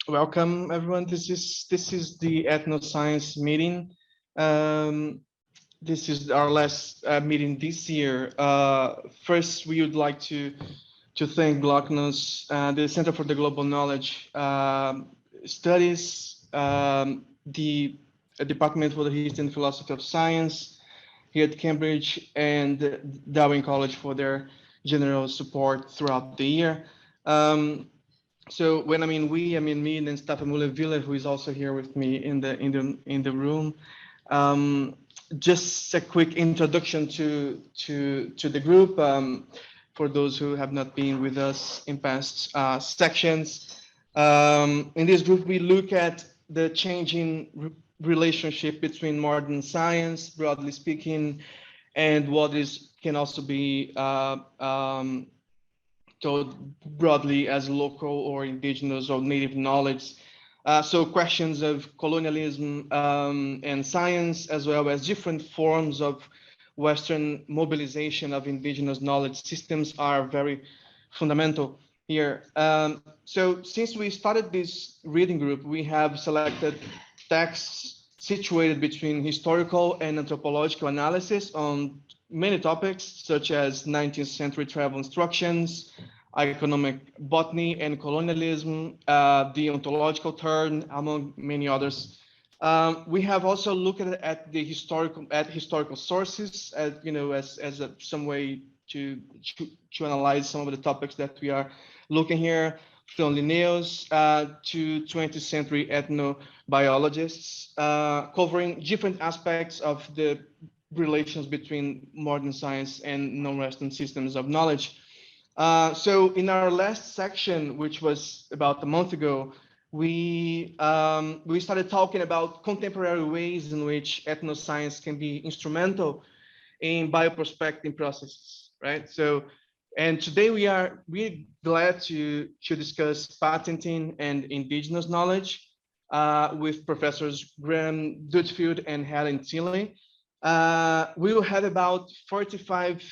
Welcome, everyone. This is the ethnoscience meeting. This is our last meeting this year. First, we would like to thank GLOCKNOS, the Center for the Global Knowledge Studies, the Department for the History and Philosophy of Science here at Cambridge, and Darwin College for their general support throughout the year. So when I mean we, I mean me and then Stefan Muller-Villa, who is also here with me in the room. Just a quick introduction to the group for those who have not been with us in past sections. In this group, we look at the changing relationship between modern science, broadly speaking, and what can also be told broadly as local or indigenous or native knowledge. So questions of colonialism and science, as well as different forms of Western mobilization of indigenous knowledge systems, are very fundamental here. So since we started this reading group, we have selected texts situated between historical and anthropological analysis on many topics, such as 19th century travel instructions, economic botany and colonialism, the ontological turn, among many others. We have also looked at the historical sources, as some way to analyze some of the topics that we are looking here, from Linnaeus to 20th century ethnobiologists, covering different aspects of the relations between modern science and non-Western systems of knowledge. So in our last section, which was about a month ago, we started talking about contemporary ways in which ethnoscience can be instrumental in bioprospecting processes, right? So, and today we are really glad to discuss patenting and indigenous knowledge with Professors Graham Dutfield and Helen Tilley. We will have about 45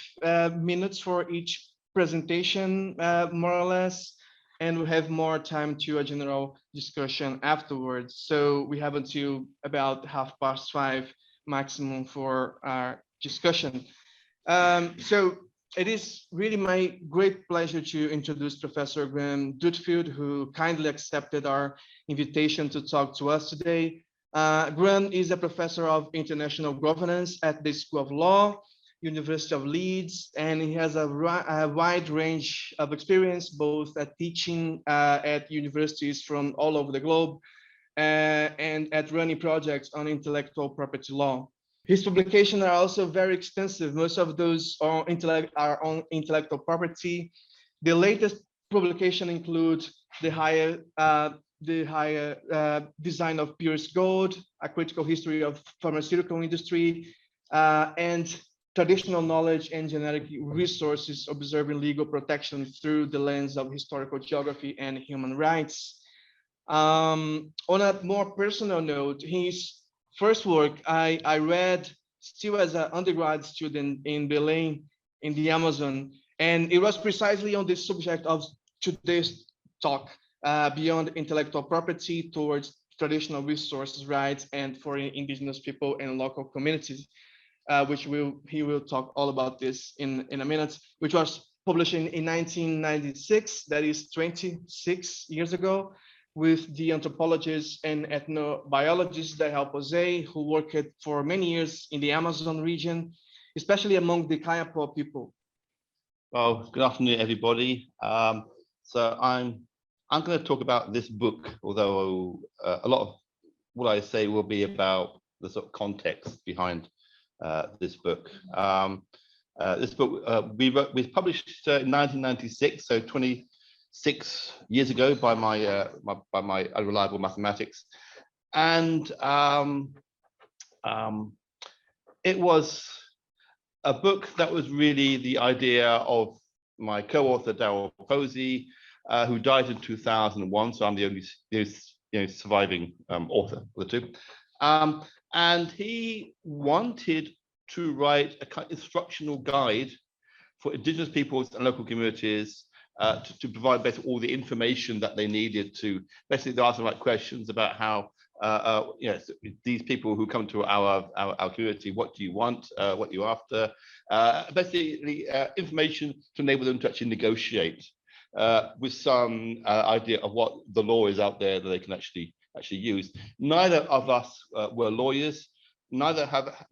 minutes for each presentation, more or less, and we have more time to a general discussion afterwards. So we have until about 5:30 maximum for our discussion. So it is really my great pleasure to introduce Professor Graham Dutfield, who kindly accepted our invitation to talk to us today. Graham is a professor of international governance at the School of Law, University of Leeds, and he has a wide range of experience, both at teaching at universities from all over the globe and at running projects on intellectual property law. His publications are also very extensive. Most of those are on intellectual property. The latest publication include the higher design of purest gold, a critical history of pharmaceutical industry, and traditional knowledge and genetic resources, observing legal protection through the lens of historical geography and human rights. On a more personal note, his first work I read still as an undergrad student in Belém, in the Amazon, and it was precisely on the subject of today's talk, beyond intellectual property towards traditional resources rights and for indigenous people and local communities, which he will talk all about this in a minute, which was published in 1996, that is 26 years ago, with the anthropologist and ethnobiologist Daryl Posey, who worked for many years in the Amazon region, especially among the Kayapo people. Well, good afternoon, everybody. So I'm going to talk about this book, although a lot of what I say will be about the sort of context behind this book. This book we published in 1996, so 26 years ago by my unreliable mathematics, and it was a book that was really the idea of my co-author Daryl Posey, who died in 2001. So I'm the only surviving author of the two. And he wanted to write a kind of instructional guide for indigenous peoples and local communities to provide basically all the information that they needed to basically ask the right questions about how you know, these people who come to our community, what do you want, what you're after, basically information to enable them to actually negotiate with some idea of what the law is out there that they can actually use. Neither of us were lawyers. Neither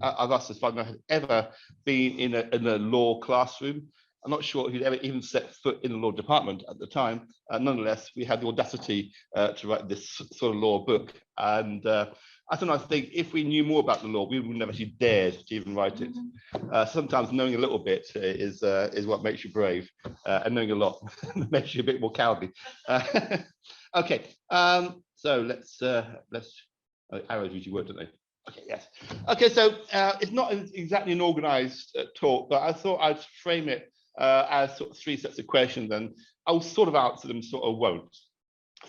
of us, as far as I know, had ever been in a law classroom. I'm not sure who'd ever even set foot in the law department at the time. Nonetheless, we had the audacity to write this sort of law book. And I think if we knew more about the law, we would never actually dared to even write it. Sometimes knowing a little bit is what makes you brave, and knowing a lot makes you a bit more cowardly. Okay, so let's arrows usually work, don't they? Okay, yes. Okay, so it's not exactly an organized talk, but I thought I'd frame it as sort of 3 sets of questions, and I'll sort of answer them, sort of won't.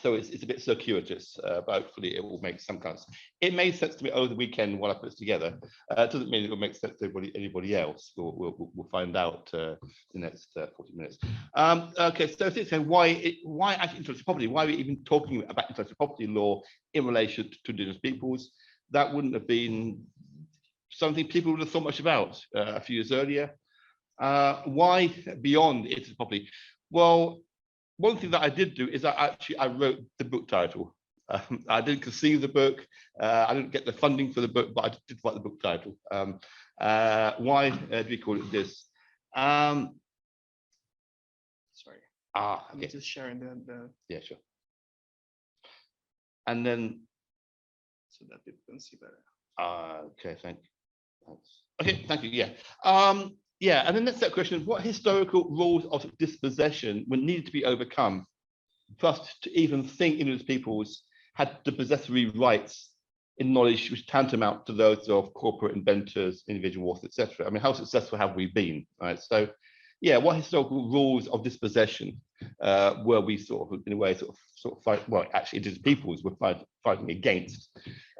So it's a bit circuitous, but hopefully it will make some kind of sense. It made sense to me over the weekend while I put this together. It doesn't mean it will make sense to anybody else. We'll find out the next 40 minutes. Okay, so why actually intellectual property? Why are we even talking about intellectual property law in relation to indigenous peoples? That wouldn't have been something people would have thought much about a few years earlier. Why beyond intellectual property? Well, one thing that I did do is I wrote the book title. I didn't conceive the book. I didn't get the funding for the book, but I did write the book title. Why do we call it this? Sorry. Okay. I'm just sharing the. Yeah, sure. And then. So that people can see better. Okay, thanks. Okay, thank you. Yeah. Yeah, and the next set of questions: what historical rules of dispossession would need to be overcome for us to even think indigenous peoples had the possessory rights in knowledge which tantamount to those of corporate inventors, individual authors, etc.? I mean, how successful have we been? Right. So, yeah, what historical rules of dispossession were we sort of, in a way, sort of fight? Well, actually, indigenous peoples were fighting against,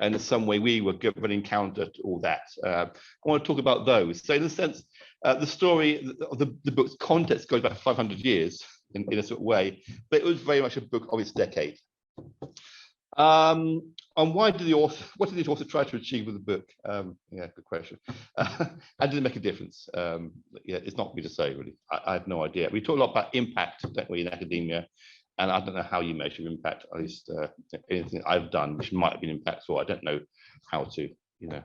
and in some way we were running counter to all that. I want to talk about those. So, in a sense, the story of the book's context goes back 500 years in a sort of way, but it was very much a book of its decade. And what did the author try to achieve with the book? Yeah, good question. And did it make a difference? Yeah, it's not for me to say, really. I have no idea. We talk a lot about impact, don't we, in academia, and I don't know how you measure impact. At least anything I've done, which might have been impactful, I don't know how to, you know,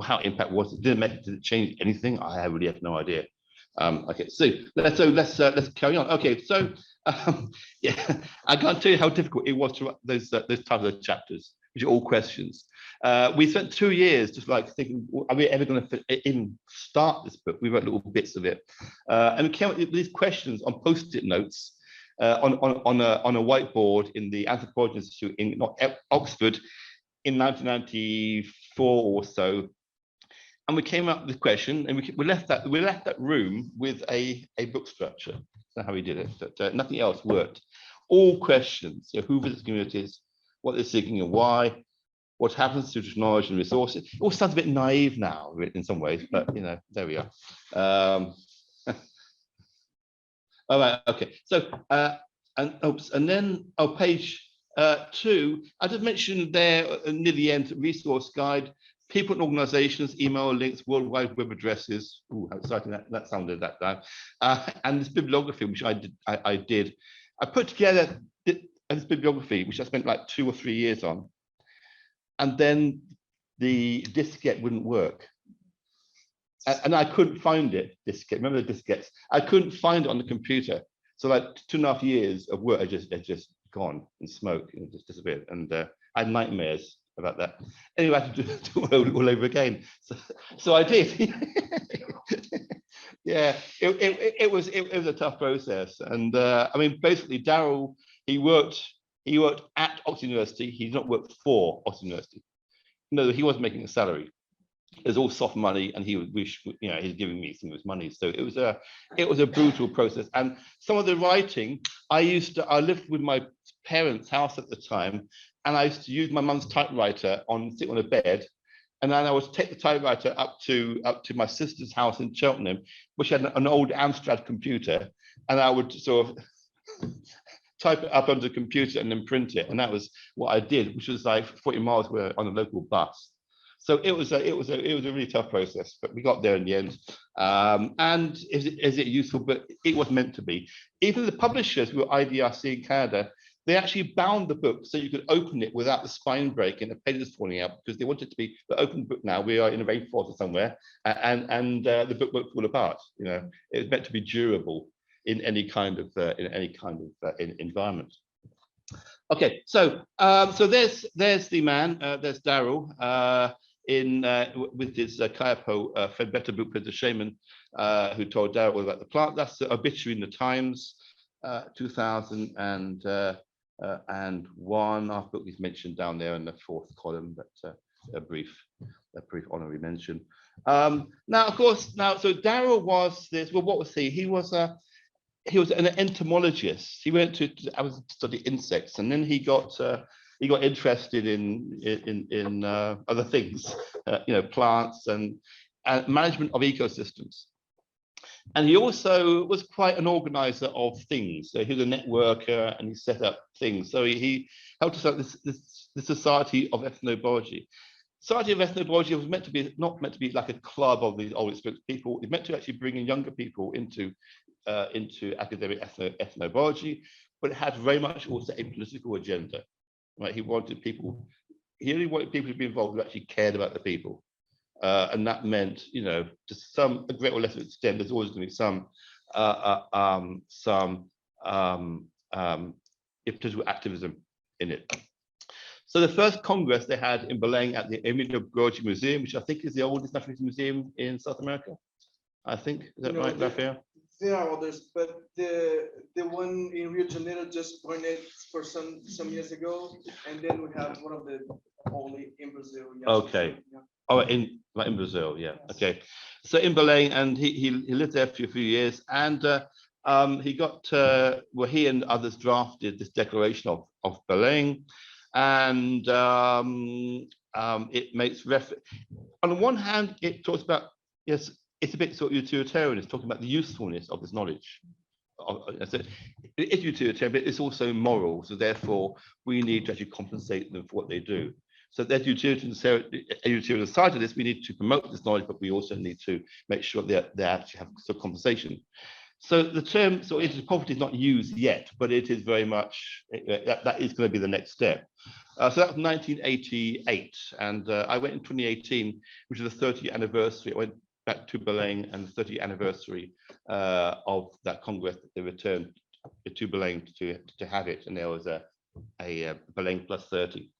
how impact was. Did it change anything? I really have no idea. Okay, so let's carry on. Okay, so yeah, I can't tell you how difficult it was to write those types of chapters, which are all questions. We spent 2 years just like thinking, are we ever going to even start this book? We wrote little bits of it, and we came up with these questions on post-it notes on a whiteboard in the Anthropology Institute in Oxford in 1994 or so. And we came up with the question, and we left that room with a book structure. That's how we did it. But, nothing else worked. All questions: who visits communities, what they're seeking, and why, what happens to knowledge and resources. It all sounds a bit naive now, in some ways, but you know, there we are. All right, okay. So, and then page 2. I just mentioned there near the end, resource guide. People and organizations, email links, worldwide web addresses. Ooh, how exciting that sounded that time. And this bibliography, which I did. I put together this bibliography, which I spent like 2 or 3 years on. And then the diskette wouldn't work. And I couldn't find it, diskette. Remember the diskettes? I couldn't find it on the computer. So like 2.5 years of work had just gone in smoke and just disappeared. And I had nightmares about that. Anyway, I had to do it all over again. So I did. Yeah, it was a tough process. And I mean, basically, Daryl, he worked at Oxford University. He did not work for Oxford University. No, he wasn't making a salary. It was all soft money, and he's giving me some of his money. So it was a brutal process. And some of the writing, I lived with my parents' house at the time, and I used to use my mum's typewriter sit on a bed, and then I would take the typewriter up to my sister's house in Cheltenham, which had an old Amstrad computer, and I would sort of type it up onto the computer and then print it, and that was what I did, which was like 40 miles away on a local bus. So it was a really tough process, but we got there in the end. And is it useful? But it was meant to be. Even the publishers who were IDRC in Canada, they actually bound the book so you could open it without the spine breaking, the pages falling out, because they wanted it to be the open book. Now we are in a rainforest or somewhere, and the book won't fall apart. You know, it was meant to be durable in any kind of environment. Okay, so there's the man, there's Daryl with his Kayapo, Fred Betterbook, the shaman, who told Daryl all about the plant. That's the obituary in the Times, 2001. Our book is mentioned down there in the fourth column, but a brief honorary mention. Now, of course, so Daryl was this. Well, what was he? He was an entomologist. He went to study insects, and then he got interested in other things, plants and management of ecosystems. And he also was quite an organizer of things. So he was a networker, and he set up things. So he helped us out the Society of Ethnobiology. Society of Ethnobiology was not meant to be like a club of these old experienced people. It's meant to actually bring in younger people into academic ethnobiology, but it had very much also a political agenda. Right? He only wanted people to be involved who actually cared about the people. And that meant, to a great or lesser extent, there's always going to be some political activism in it. So the first Congress they had in Belém at the Ethnobiology Museum, which I think is the oldest natural museum in South America. I think, is that right, Raphael? There are others, but the one in Rio de Janeiro just burned it for some years ago, and then we have one of the only in Brazil. Yes. Okay. Yeah. Oh, in Brazil, yeah. Yes. Okay. So in Belém, and he lived there for a few years, and he got he and others drafted this declaration of Belém, and it makes reference. On the one hand, it talks about, yes, it's a bit sort of utilitarian. It's talking about the usefulness of this knowledge. So it is utilitarian, but it's also moral. So therefore, we need to actually compensate them for what they do. So there's utilitarian side of this. We need to promote this knowledge, but we also need to make sure that they actually have some compensation. So the term poverty is not used yet, but it is very much, that is going to be the next step. So that was 1988, and I went in 2018, which is the 30th anniversary. I went back to Belém and the 30th anniversary of that Congress. They returned to Belém to have it, and there was a Belém plus 30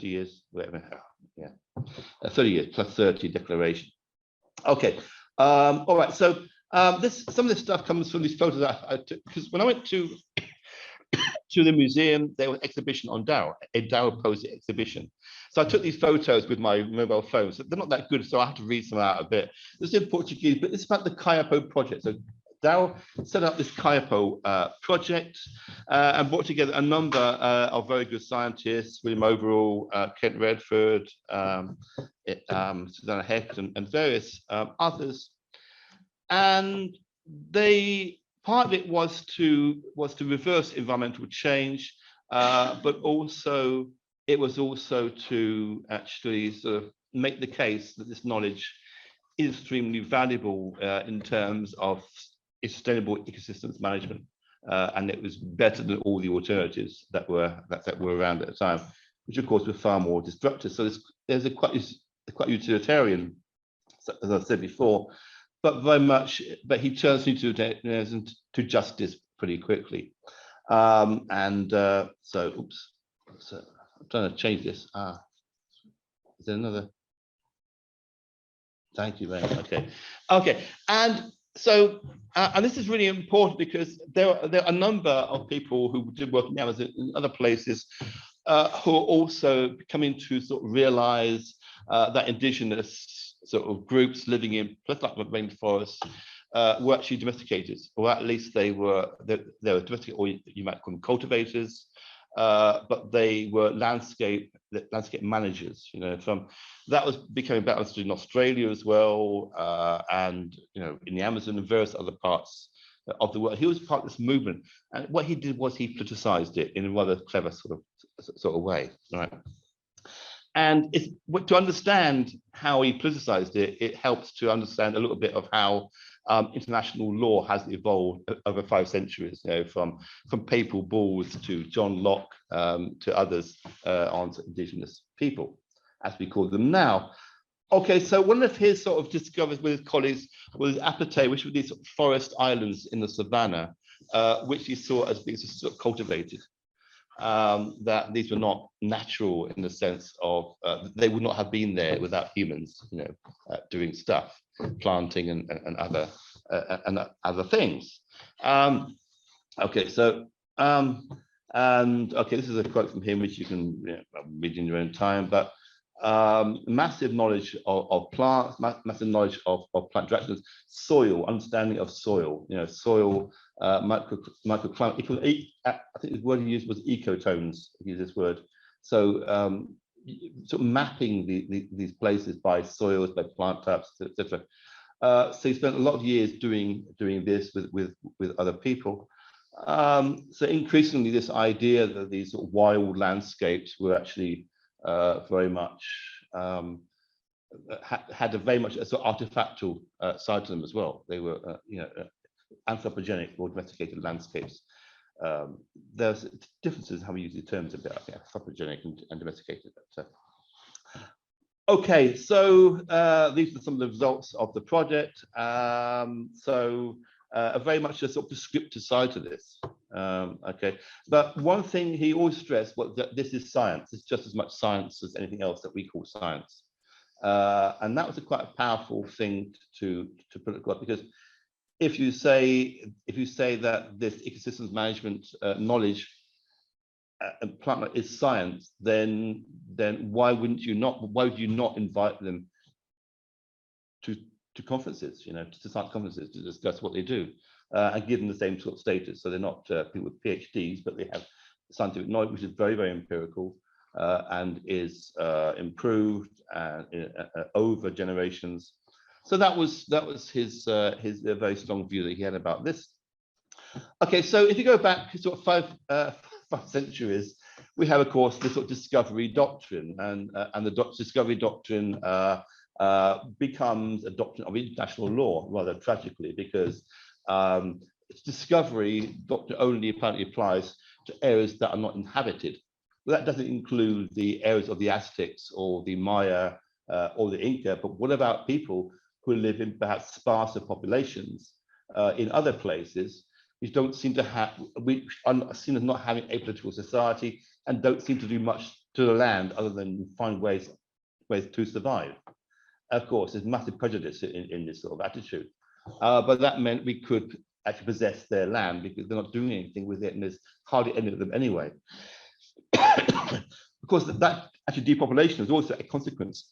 years, whatever, yeah, 30 years plus 30 declaration. Okay, all right. So some of this stuff comes from these photos that I took, because when I went to the museum, there was an exhibition on Daryl, a Daryl Posey exhibition. So I took these photos with my mobile phone. So they're not that good, so I have to read some out a bit. This is in Portuguese, but it's about the Kayapo project. So Daryl set up this Kayapo project and brought together a number of very good scientists, William Overall, Kent Redford, Susanna Hecht, and various others. And part of it was to reverse environmental change, but also it was also to actually sort of make the case that this knowledge is extremely valuable in terms of sustainable ecosystems management, and it was better than all the alternatives that were around at the time, which of course were far more destructive. So there's a quite utilitarian, as I said before, but very much, but he turns to justice pretty quickly. So, oops, so I'm trying to change this. Is there another? Thank you very much. Okay, and so, and this is really important because there are a number of people who did work in Amazon and other places who are also coming to sort of realize that indigenous sort of groups living in places like the rainforests were actually domesticated, or at least they were domesticated, or you might call them cultivators, but they were landscape managers. That was becoming balanced in Australia as well, and in the Amazon and various other parts of the world. He was part of this movement, and what he did was he politicized it in a rather clever sort of way, right? And it's to understand how he politicized it, it helps to understand a little bit of how international law has evolved over 5 centuries, you know, from papal bulls to John Locke to others on indigenous people, as we call them now. Okay, so one of his sort of discoveries with his colleagues was Apatay, which were these sort of forest islands in the savannah, which he saw as being sort of cultivated. That these were not natural in the sense of they would not have been there without humans, you know, doing stuff, planting and other things. Okay, so and okay, this is a quote from him which you can read in your own time, but massive knowledge of plants, massive knowledge of plant interactions, soil, understanding of soil, you know, soil, microclimate. I think the word he used was ecotones. He used this word. So sort of mapping these places by soils, by plant types, etc. So he spent a lot of years doing this with other people. So increasingly, this idea that these sort of wild landscapes were actually very much had a very much a sort of artifactual side to them as well. They were, you know, anthropogenic or domesticated landscapes. There's differences in how we use the terms a bit, anthropogenic and domesticated. Okay, so these are some of the results of the project. Very much a sort of prescriptive side to this. Okay, but one thing he always stressed was that this is science. It's just as much science as anything else that we call science. And that was quite a powerful thing to put across, because if you say that this ecosystems management knowledge and plant is science, then why would you not invite them to conferences, you know, to science conferences to discuss what they do and give them the same sort of status? So they're not people with PhDs, but they have scientific knowledge, which is very, very empirical and is improved over generations. So that was his very strong view that he had about this. Okay, so if you go back sort of five centuries, we have, of course, this sort of discovery doctrine, and the discovery doctrine becomes a doctrine of international law, rather tragically, because discovery doctrine only apparently applies to areas that are not inhabited. Well, that doesn't include the areas of the Aztecs or the Maya or the Inca, but what about people who live in perhaps sparser populations in other places, which don't seem to have, which are seen as not having a political society and don't seem to do much to the land other than find ways to survive? Of course, there's massive prejudice in this sort of attitude, but that meant we could actually possess their land because they're not doing anything with it, and there's hardly any of them anyway. Of course, that actually depopulation was also a consequence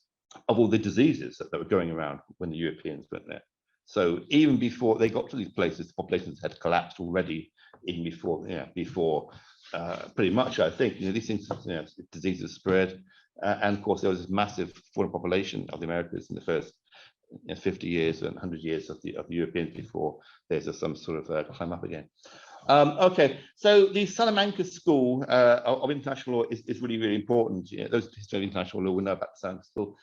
of all the diseases that were going around when the Europeans went there. So even before they got to these places, the populations had collapsed already, even before, pretty much, I think, these things, diseases spread. And of course, there was this massive foreign population of the Americas in the first 50 years and 100 years of the Europeans before there's some sort of climb up again. Okay, so the Salamanca School of International Law is really, really important. Those who study international law will know about the Salamanca School,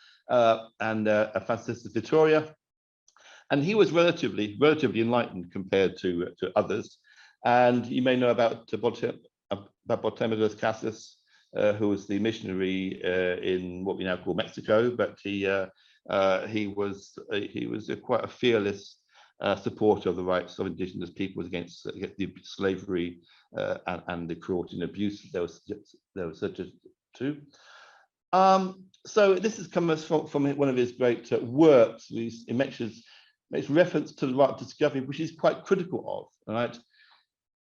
and Francis Vittoria. And he was relatively enlightened compared to others. And you may know about Bartolomé de las Casas, who was the missionary in what we now call Mexico, but he was quite a fearless supporter of the rights of indigenous peoples against the slavery and the cruelty and abuse there was such as too. So this is coming from one of his great works. It makes reference to the right of discovery, which is quite critical of, right?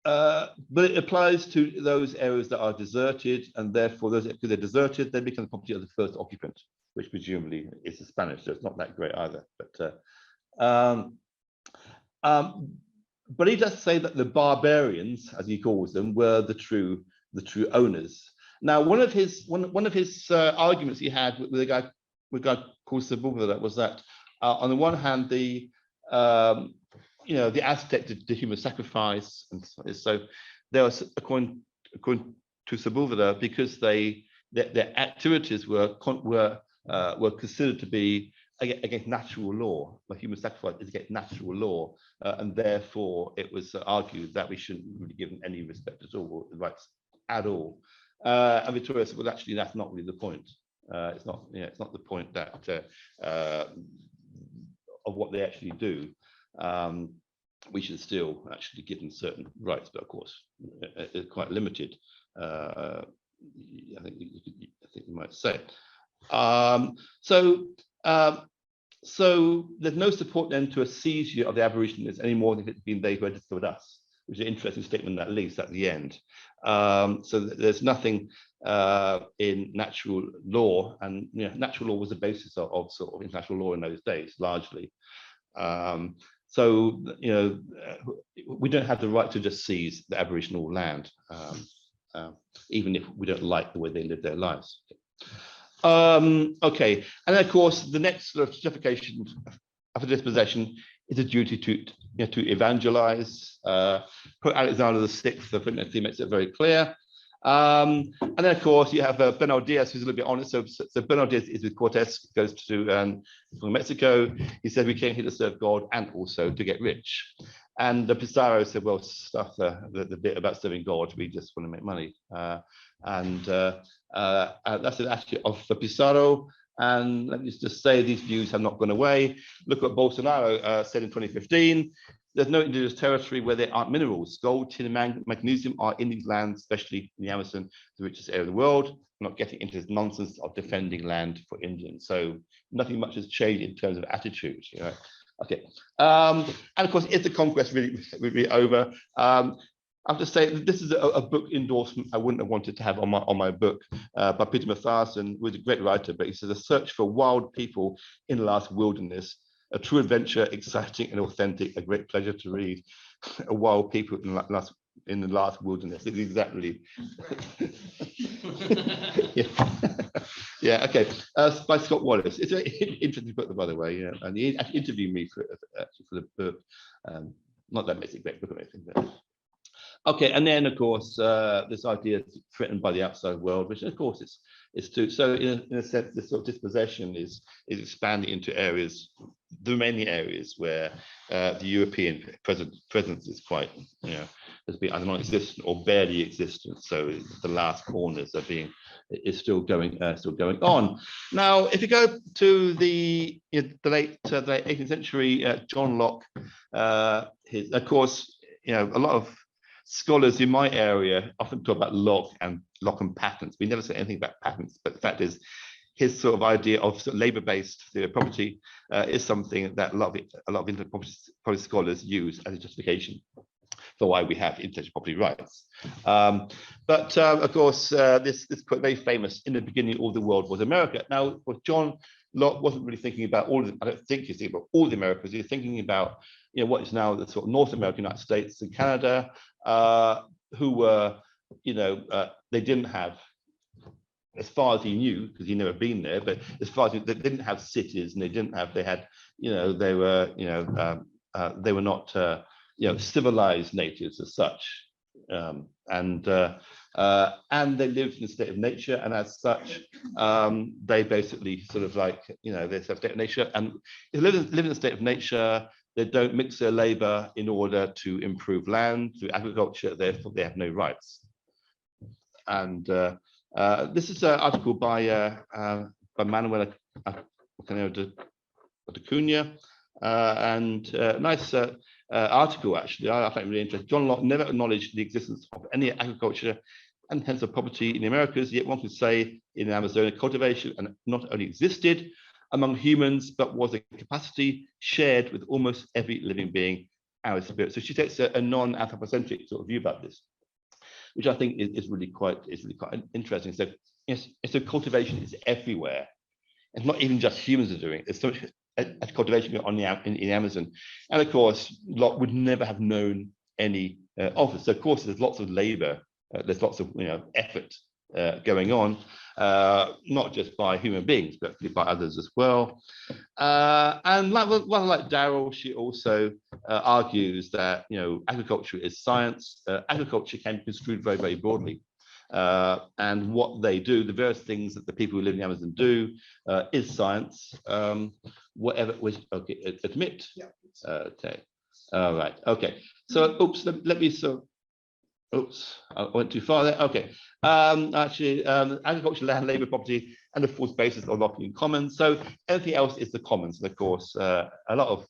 But it applies to those areas that are deserted, and therefore, because they're deserted, they become the property of the first occupant, which presumably is the Spanish, so it's not that great either. But he does say that the barbarians, as he calls them, were the true owners. Now, one of his arguments he had with a guy called Sepúlveda was that on the one hand, you know, the Aztec did the human sacrifice, and so there was, according to Sepulveda, because their activities were considered to be against natural law. Like human sacrifice is against natural law, and therefore it was argued that we shouldn't really give them any respect at all, or rights at all. And Victoria said, well, actually, that's not really the point. It's not, you know, it's not the point that of what they actually do. We should still actually give them certain rights, but of course, it's quite limited. I think you might say. So there's no support then to a seizure of the Aborigines any more than if it's been they who had discovered us, which is an interesting statement at least at the end. So there's nothing in natural law, and you know, natural law was the basis of sort of international law in those days, largely. So you know, we don't have the right to just seize the Aboriginal land, even if we don't like the way they live their lives. Okay, and then of course the next sort of justification of a dispossession is a duty to, you know, to evangelize. Pope Alexander VI, I think, makes it very clear. And then of course you have Bernal Diaz, who's a little bit honest. So Bernal Diaz is with Cortes, goes to from Mexico. He said we came here to serve God and also to get rich. And Pizarro said, well, stuff the bit about serving God, we just want to make money. That's it actually of Pizarro. And let me just say these views have not gone away. Look what Bolsonaro said in 2015. There's no indigenous territory where there aren't minerals. Gold, tin, and magnesium are in these lands, especially in the Amazon, the richest area of the world. I'm not getting into this nonsense of defending land for Indians. So nothing much has changed in terms of attitude. You know? Okay. And of course, is the conquest really over? I have to say that this is a book endorsement I wouldn't have wanted to have on my book by Peter Mathiasen, who is a great writer, but he says, a search for wild people in the last wilderness, a true adventure, exciting and authentic, a great pleasure to read. A wild people in the last wilderness. It's exactly. Yeah, okay. By Scott Wallace. It's an interesting book, by the way. Yeah, and he actually interviewed me for the book. Not that makes it a great book or anything, but. Okay, and then of course this idea is threatened by the outside world, which of course it's too. So in a sense, this sort of dispossession is expanding into areas, the many areas where the European presence is quite, you know, has been either non-existent or barely existent. So the last corners are still going on. Now, if you go to the late 18th century, John Locke, of course, you know, a lot of scholars in my area often talk about Locke and patents. We never say anything about patents, but the fact is, his sort of idea of, sort of labor-based theory of property is something that a lot of intellectual property scholars use as a justification for why we have intellectual property rights. But of course, this quote very famous: "In the beginning, all the world was America." Now, what John Locke wasn't really thinking about all of the, I don't think he's thinking about all the Americas. He's thinking about, you know, what is now the sort of North America, United States and Canada, who were, you know, they didn't have, as far as he knew, because he'd never been there, but as far as they didn't have cities, and they had, you know, they were, you know, they were not, you know, civilized natives as such, and they lived in a state of nature, and as such, they basically sort of like, you know, they have a state of nature, and if they live in a state of nature, they don't mix their labor in order to improve land through agriculture, therefore they have no rights. And this is an article by Manuel Canero de Cunha, and nice article actually. I find it really interesting. John Locke never acknowledged the existence of any agriculture and hence of property in the Americas, yet one could say in the Amazonia cultivation and not only existed among humans, but was a capacity shared with almost every living being, our spirit. So she takes a non-anthropocentric sort of view about this, which I think is really quite interesting. So yes, so cultivation is everywhere. It's not even just humans are doing it. It's so much cultivation on in the Amazon, and of course, Locke would never have known any of it. So of course, there's lots of labor, there's lots of, you know, effort going on, not just by human beings, but by others as well. And like Daryl, she also argues that agriculture is science. Agriculture can be construed very, very broadly. And what they do, the various things that the people who live in the Amazon do, is science. Whatever, okay, admit. Yeah. Okay. All right. Okay. So, oops. Let me. So, oops. I went too far there. Okay. Actually, agriculture, land, labour, property, and the force basis of locking in commons. So, everything else is the commons. And of course, a lot of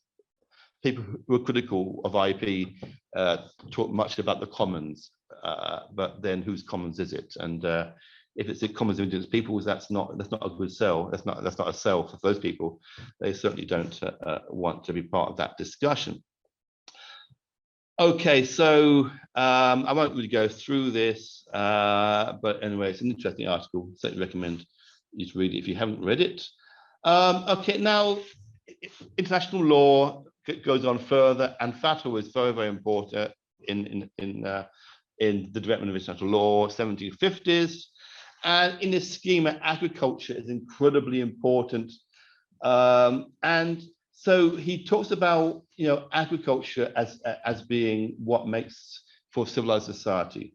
people who are critical of IP talk much about the commons, but then whose commons is it? And if it's the commons of indigenous peoples, that's not a good sell. That's not a sell for those people. They certainly don't want to be part of that discussion. Okay, so I won't really go through this, but anyway, it's an interesting article. Certainly recommend you to read it if you haven't read it. Okay, now international law goes on further, and FATO is very, very important in the development of international law, 1750s. And in this schema, agriculture is incredibly important. And so he talks about agriculture as being what makes for civilized society.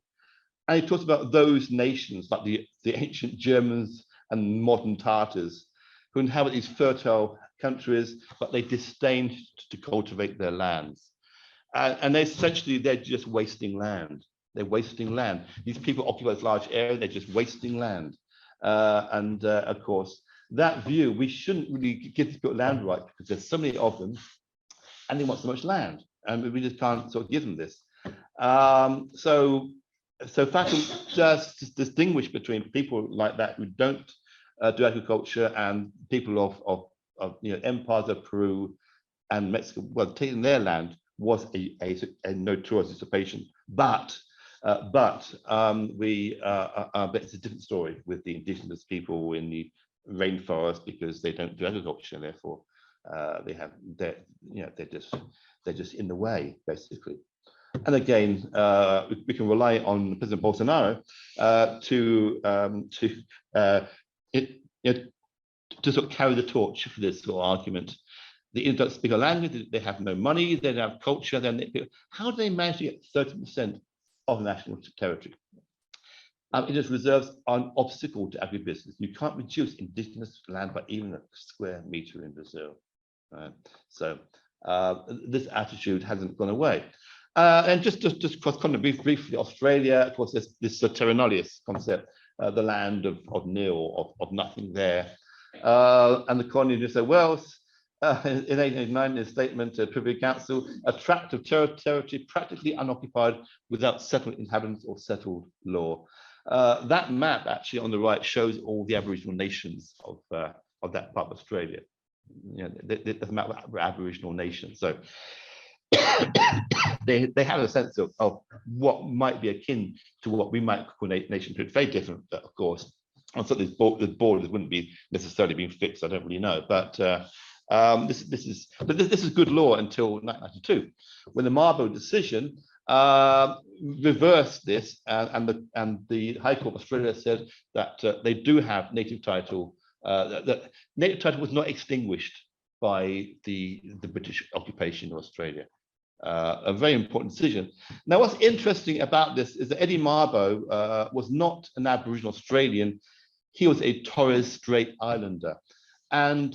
And he talks about those nations like the ancient Germans and modern Tartars who inhabit these fertile countries, but they disdain to cultivate their lands. And they're just wasting land. They're wasting land. These people occupy this large area, they're just wasting land. Of course, that view, we shouldn't really give people land right because there's so many of them and they want so much land. And we just can't sort of give them this. So Fatum does distinguish between people like that who don't do agriculture and people of empires of Peru and Mexico. Well, taking their land was a notorious usurpation, but it's a different story with the indigenous people in the rainforest because they don't do agriculture, and therefore they're just in the way basically. And again, we can rely on President Bolsonaro to sort of carry the torch for this sort of argument. The Indians don't speak a language, they have no money, they don't have culture. How do they manage to get 30% of national territory? Indigenous reserves are an obstacle to agribusiness. You can't reduce indigenous land by even a square meter in Brazil. So this attitude hasn't gone away. And just cross-continent briefly, Australia, of course, there's this terra nullius concept, the land of nil, of nothing there. And the colony of New South Wales, in 1889, in a statement to Privy Council, a tract of territory practically unoccupied without settled inhabitants or settled law. That map actually on the right shows all the Aboriginal nations of that part of Australia. The map of Aboriginal nations. So they have a sense of what might be akin to what we might call nationhood. It's very different, of course. And so the borders wouldn't be necessarily being fixed. I don't really know, but this is good law until 1992, when the Mabo decision reversed this, and the High Court of Australia said that they do have native title. That native title was not extinguished by the British occupation of Australia. A very important decision. Now, what's interesting about this is that Eddie Mabo was not an Aboriginal Australian. He was a Torres Strait Islander. And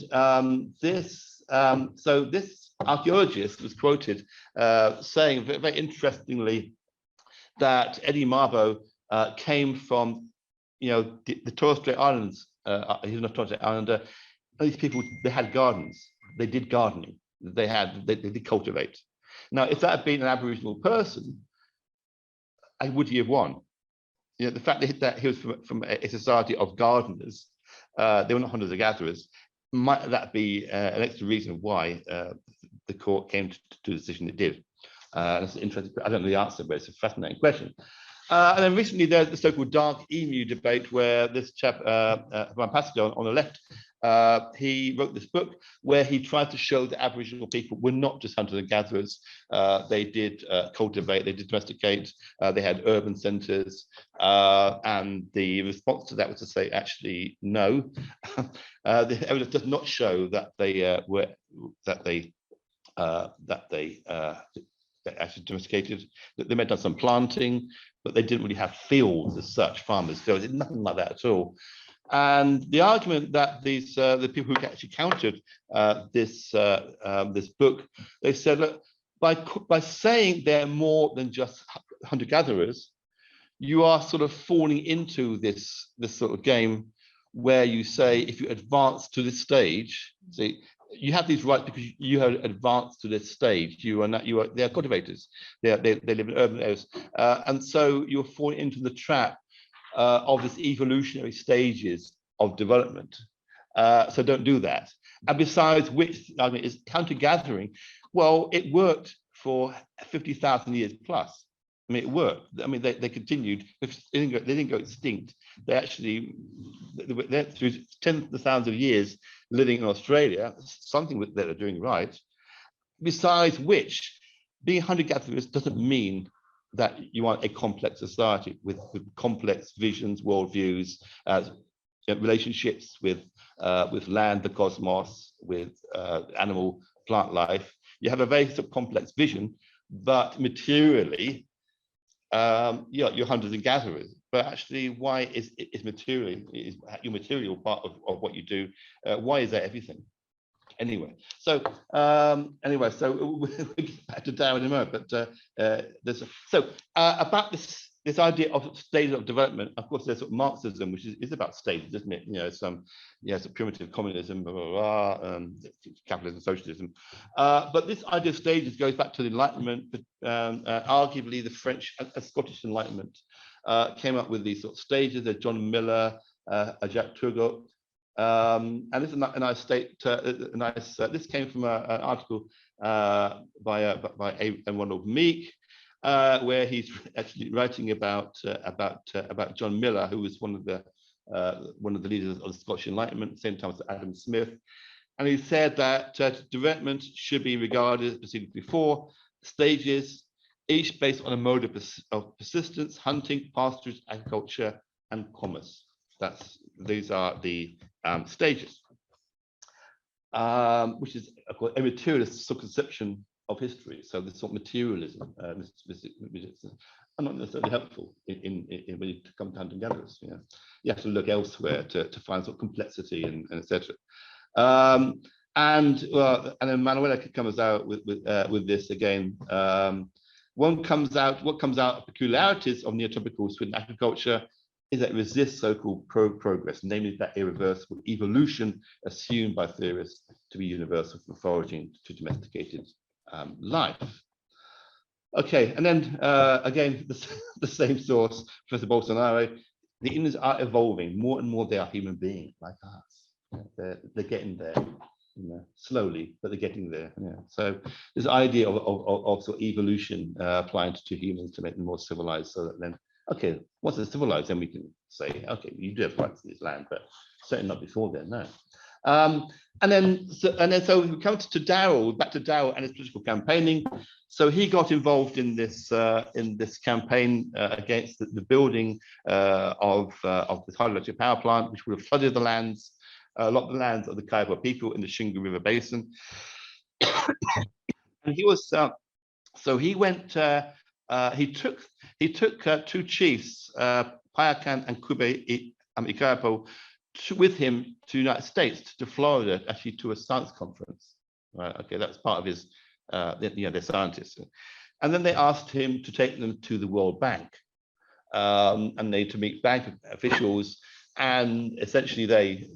this archaeologist was quoted saying very interestingly that Eddie Mabo came from, the Torres Strait Islands. He was not a Torres Strait Islander. These people, they had gardens. They did gardening. They did cultivate. Now, if that had been an Aboriginal person, would he have won? The fact that he was from a society of gardeners, they were not hunters and gatherers, might that be an extra reason why the court came to the decision it did? That's interesting. I don't know the answer, but it's a fascinating question. And then recently there's the so-called dark emu debate where this chap, Juan Pascal on the left, he wrote this book where he tried to show that Aboriginal people were not just hunters and gatherers. They did cultivate, they did domesticate, they had urban centres, and the response to that was to say, actually, no. The evidence does not show that they actually domesticated. They may have done some planting, but they didn't really have fields as such, farmers. So it's nothing like that at all. And the argument that these the people who actually countered this book, they said, look, by saying they're more than just hunter-gatherers, you are sort of falling into this sort of game where you say, if you advance to this stage, see, you have these rights because you have advanced to this stage. You are not. They are cultivators. They live in urban areas, and so you're falling into the trap of this evolutionary stages of development. So don't do that. And besides which, I mean, is hunter-gathering. Well, it worked for 50,000 years plus. I mean, it worked. I mean, they continued. They didn't go extinct. They actually, they're through tens of thousands of years living in Australia, something that they're doing right. Besides which, being hunter-gatherers doesn't mean that you want a complex society with complex visions, worldviews, relationships with land, the cosmos, with animal, plant life. You have a very sort of complex vision, but materially, you're hunters and gatherers. But actually, why is your material part of what you do? Why is that everything? Anyway, so we'll get back to Darwin in a moment. But about this idea of stages of development. Of course, there's sort of Marxism, which is about stages, isn't it? You know, some primitive communism, blah, blah, blah, capitalism, socialism. But this idea of stages goes back to the Enlightenment. But arguably, the French and Scottish Enlightenment came up with these sort of stages. There's John Miller, Jacques Turgot. And this is a nice this came from an article by Ronald Meek, where he's actually writing about John Miller, who was one of the leaders of the Scottish Enlightenment, same time as Adam Smith. And he said that development should be regarded, as proceeded before, stages, each based on a mode of persistence, hunting, pasturage, agriculture, and commerce. These are the stages, which is a materialist conception of history. So this sort of materialism, are not necessarily helpful in when you come to hunting gatherers. You know, you have to look elsewhere to find sort of complexity and etc. And then Manuela comes out with this again. What comes out of peculiarities of neotropical Sweden agriculture is that it resists so-called progress, namely that irreversible evolution assumed by theorists to be universal from foraging to domesticated life. Okay, and then again, the same source, Professor Bolsonaro, the Indians are evolving. More and more they are human beings like us. They're getting there, you know, slowly, but they're getting there. Yeah. So this idea of sort of evolution applying to humans to make them more civilized, so that then, okay, once they're civilized, then we can say, okay, you do have rights to this land, but certainly not before then, no. And then so we come to Daryl, back to Daryl and his political campaigning. So he got involved in this campaign against the building of this hydroelectric power plant, which would have flooded the lands, a lot of the lands of the Kiowa people in the Shingle River Basin. And he was so he went. He took two chiefs, Payakan and Kube Ikapo, with him to the United States, to Florida, actually to a science conference. Right? Okay, that's part of his, they're scientists. And then they asked him to take them to the World Bank, and to meet bank officials. And essentially, they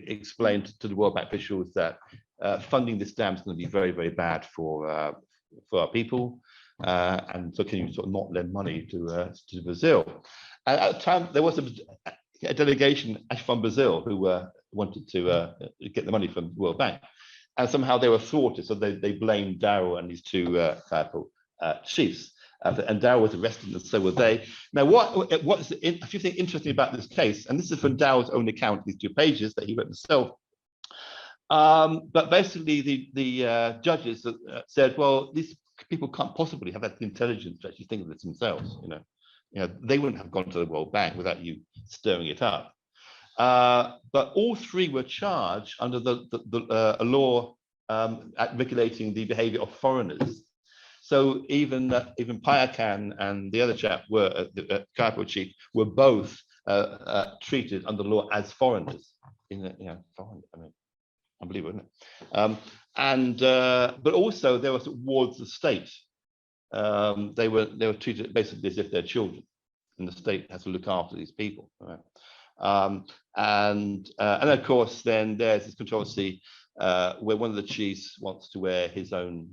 explained to the World Bank officials that funding this dam is going to be very, very bad for our people. And so can you sort of not lend money to Brazil? And at the time, there was a delegation from Brazil who wanted to get the money from the World Bank. And somehow they were thwarted, so they blamed Daryl and his two chiefs. and Daryl was arrested, and so were they. Now, what's a few things interesting about this case, and this is from Daryl's own account, these 2 pages that he wrote himself. But basically, the judges said, well, these people can't possibly have that intelligence to actually think of this themselves. They wouldn't have gone to the World Bank without you stirring it up. But all 3 were charged under a law regulating the behavior of foreigners. So even Payakan and the other chap were the Kaipo chief were both treated under law as foreigners. Foreign, I mean, unbelievable, isn't it? But also there was wards of the state. They were treated basically as if they're children, and the state has to look after these people. Right? And of course, then there's this controversy where one of the chiefs wants to wear his own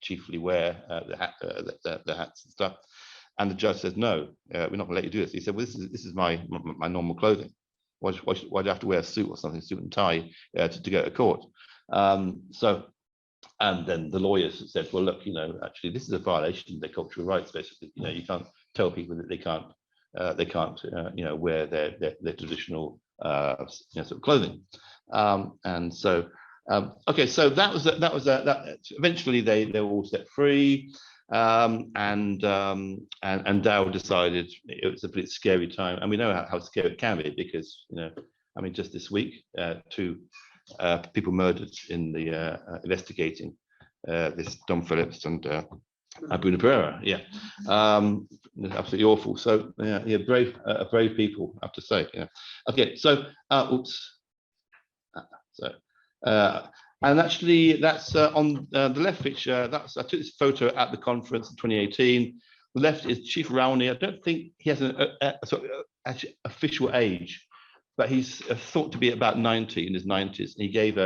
chiefly wear, the hats and stuff, and the judge says, no, we're not going to let you do this. He said, well, this is my normal clothing. Why do you have to wear a suit or something, suit and tie, to go to court? And then the lawyers said, well, look, actually, this is a violation of their cultural rights. Basically, you can't tell people that they can't wear their traditional sort of clothing. And so, okay, so that eventually they were all set free. And Daryl decided it was a pretty scary time, and we know how scary it can be because I mean, just this week, 2 people murdered in the investigating this Dom Phillips and Abu Nabera. Yeah, absolutely awful. So yeah, brave people, I have to say. Yeah. Okay, so oops. And actually, that's on the left picture. I took this photo at the conference in 2018. The left is Chief Rowney. I don't think he has a sort of actually official age, but he's thought to be about 90, in his 90s. And he gave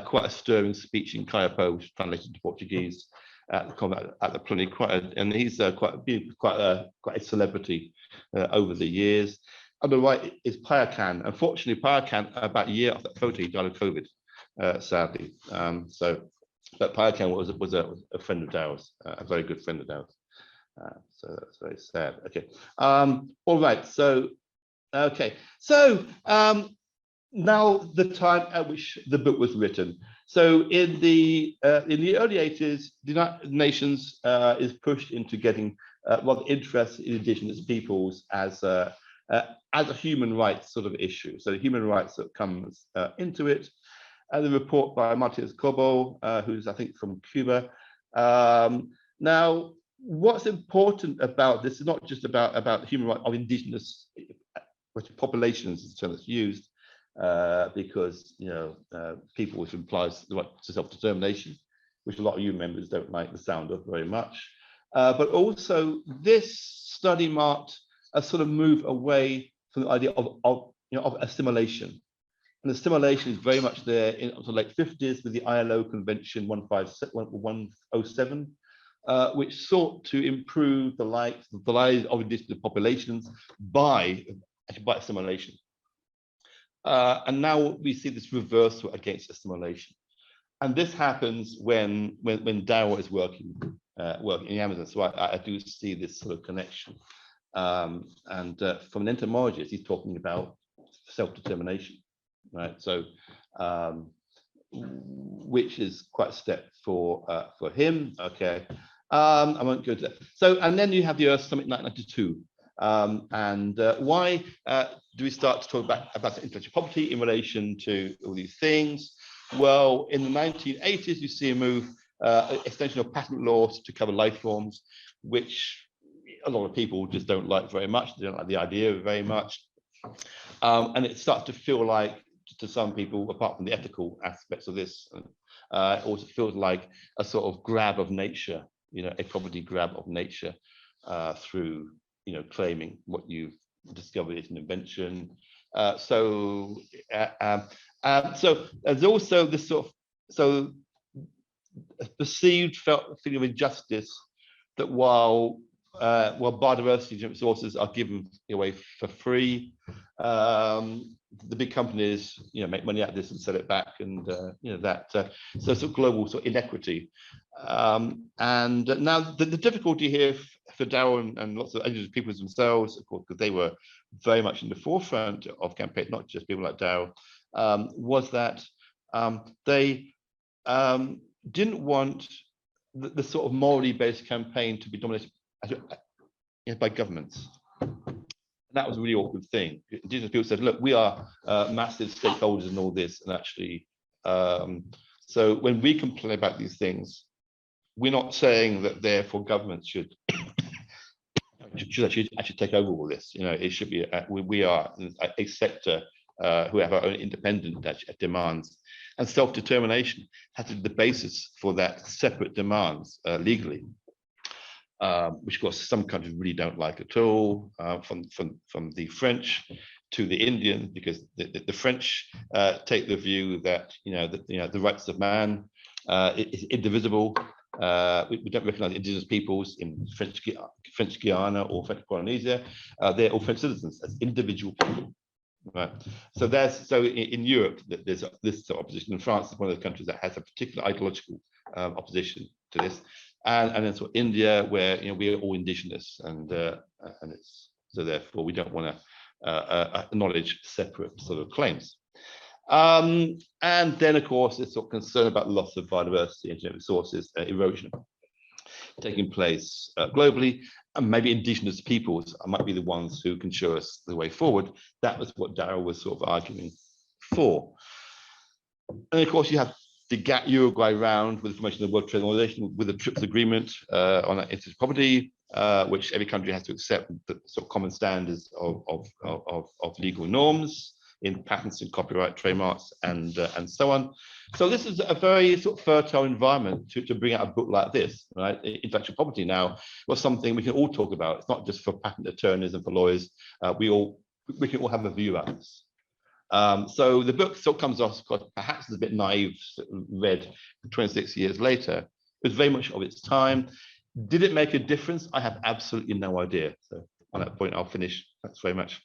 quite a stirring speech in Kaipo, which is translated to Portuguese, at the plenary. And he's quite a celebrity over the years. On the right is Payakan. Unfortunately, Payakan, about a year after that photo, he died of COVID. Sadly, but Payakan was a friend of Daryl's, a very good friend of Daryl's. So that's very sad. Okay, all right. So, okay. So now the time at which the book was written. So in the early 80s, the United Nations is pushed into getting rather interest in indigenous peoples as a human rights sort of issue. So the human rights that comes into it. The report by Martínez Cobo, who's I think from Cuba. Now, what's important about this is not just about human rights of indigenous populations, is the term that's used, because people, which implies the right to self-determination, which a lot of you members don't like the sound of very much. But also, this study marked a sort of move away from the idea of assimilation. And assimilation is very much there in the late 50s with the ILO Convention 107, which sought to improve the lives of indigenous populations by assimilation. And now we see this reversal against assimilation. And this happens when Daryl is working in Amazon. So I do see this sort of connection. And from an entomologist, he's talking about self-determination. Right, so which is quite a step for him. Okay, I won't go to that. So, and then you have the Earth Summit 1992, and why do we start to talk about intellectual property in relation to all these things? Well, in the 1980s, you see a move, extension of patent laws to cover life forms, which a lot of people just don't like very much. They don't like the idea very much, and it starts to feel like, to some people, apart from the ethical aspects of this, it also feels like a sort of grab of nature, a property grab of nature through, claiming what you've discovered is an invention. So there's also this sort of, a perceived feeling of injustice that while biodiversity resources are given away for free, the big companies, make money out of this and sell it back, and so sort of global sort of inequity And now the difficulty here for Daryl and lots of indigenous peoples themselves, of course, because they were very much in the forefront of campaign, not just people like Daryl, was that they didn't want the sort of morally based campaign to be dominated by governments. And that was a really awkward thing. Indigenous people said, look, we are massive stakeholders in all this, and actually, so when we complain about these things, we're not saying that therefore governments should actually take over all this. You know, it should be we are a sector who have our own independent demands, and self-determination has to be the basis for that separate demands legally, which of course some countries really don't like at all, from the French to the Indian, because the French take the view that the rights of man is indivisible. We don't recognize indigenous peoples in French Guiana or French Polynesia. They're all French citizens as individual people. Right. So in Europe, there's this sort of opposition. And France is one of the countries that has a particular ideological opposition to this. And then sort of India, where we are all indigenous, and it's so therefore we don't want to acknowledge separate sort of claims. And then, of course, there's sort of concern about loss of biodiversity, internet resources, erosion taking place globally, and maybe indigenous peoples might be the ones who can show us the way forward. That was what Daryl was sort of arguing for. And of course, you have the Uruguay round with the formation of the World Trade Organization with the TRIPS agreement on intellectual property, which every country has to accept the sort of common standards of legal norms in patents and copyright, trademarks, and so on. So this is a very sort of fertile environment to bring out a book like this, right? Intellectual property now was something we can all talk about. It's not just for patent attorneys and for lawyers. We can all have a view about this. So the book still comes off, perhaps a bit naive, read 26 years later. It was very much of its time. Did it make a difference? I have absolutely no idea. So on that point, I'll finish. Thanks very much.